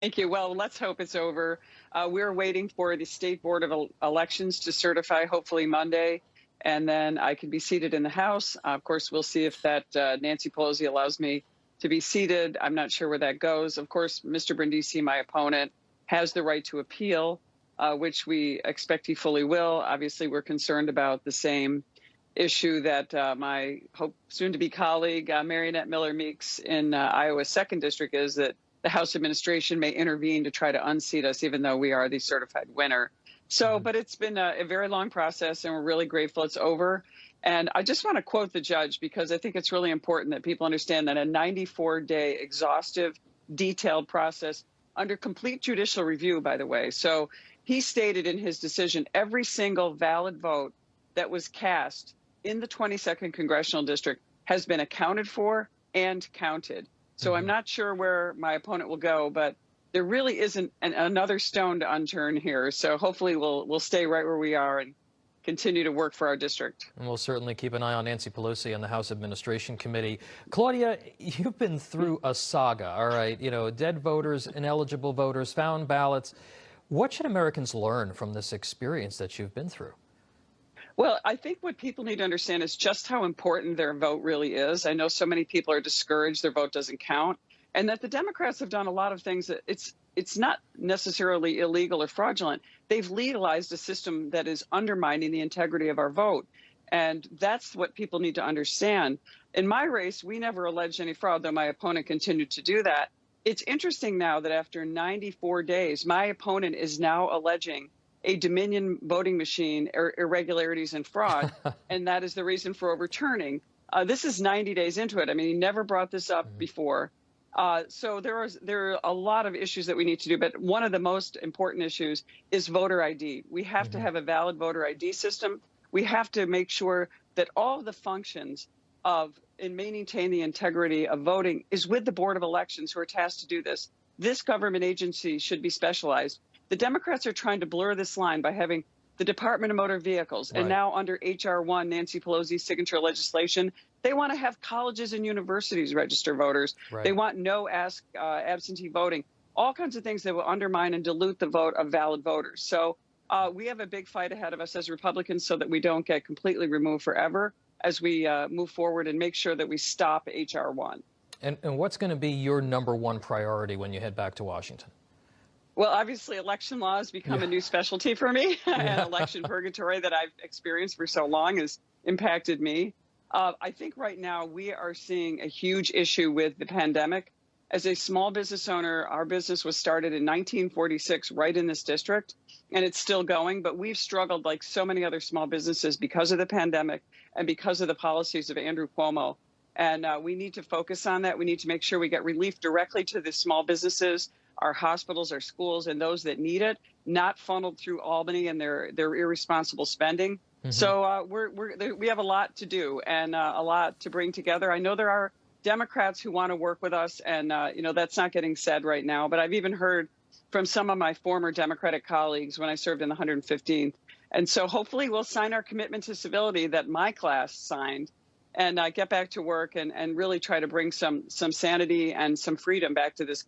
Thank you. Well, let's hope it's over. We're waiting for the State Board of Elections to certify, hopefully Monday, and then I can be seated in the House. Of course, we'll see if that Nancy Pelosi allows me to be seated. I'm not sure where that goes. Of course, Mr. Brindisi, my opponent, has the right to appeal, which we expect he fully will. Obviously, we're concerned about the same issue that my soon-to-be colleague, Marionette Miller-Meeks in Iowa's 2nd District, is that the House administration may intervene to try to unseat us, even though we are the certified winner. So, but it's been a very long process, and we're really grateful it's over. And I just want to quote the judge, because I think it's really important that people understand that a 94-day exhaustive, detailed process under complete judicial review, by the way. So he stated in his decision, every single valid vote that was cast in the 22nd Congressional District has been accounted for and counted. So I'm not sure where my opponent will go, but there really isn't another stone to unturn here. So hopefully we'll stay right where we are and continue to work for our district. And we'll certainly keep an eye on Nancy Pelosi and the House Administration Committee. Claudia, you've been through a saga, all right? You know, dead voters, ineligible voters, found ballots. What should Americans learn from this experience that you've been through? Well, I think what people need to understand is just how important their vote really is. I know so many people are discouraged their vote doesn't count, and that the Democrats have done a lot of things that it's not necessarily illegal or fraudulent. They've legalized a system that is undermining the integrity of our vote. And that's what people need to understand. In my race, we never alleged any fraud, though my opponent continued to do that. It's interesting now that after 94 days, my opponent is now alleging a Dominion voting machine irregularities and fraud, and that is the reason for overturning. This is 90 days into it. I mean, he never brought this up before. So there are a lot of issues that we need to do, but one of the most important issues is voter ID. We have to have a valid voter ID system. We have to make sure that all the functions in maintaining the integrity of voting is with the Board of Elections, who are tasked to do this. This government agency should be specialized. The Democrats are trying to blur this line by having the Department of Motor Vehicles, and now under H.R. 1, Nancy Pelosi's signature legislation, they want to have colleges and universities register voters. They want no absentee voting, all kinds of things that will undermine and dilute the vote of valid voters. So we have a big fight ahead of us as Republicans so that we don't get completely removed forever as we move forward and make sure that we stop H.R. 1. And what's going to be your #1 priority when you head back to Washington? Well, obviously, election law has become a new specialty for me, and election purgatory that I've experienced for so long has impacted me. I think right now we are seeing a huge issue with the pandemic. As a small business owner, our business was started in 1946 right in this district, and it's still going. But we've struggled like so many other small businesses because of the pandemic and because of the policies of Andrew Cuomo. And we need to focus on that. We need to make sure we get relief directly to the small businesses, our hospitals, our schools, and those that need it, not funneled through Albany and their irresponsible spending. So we have a lot to do and a lot to bring together. I know there are Democrats who want to work with us, and that's not getting said right now. But I've even heard from some of my former Democratic colleagues when I served in the 115th. And so hopefully we'll sign our commitment to civility that my class signed, and get back to work and really try to bring some sanity and some freedom back to this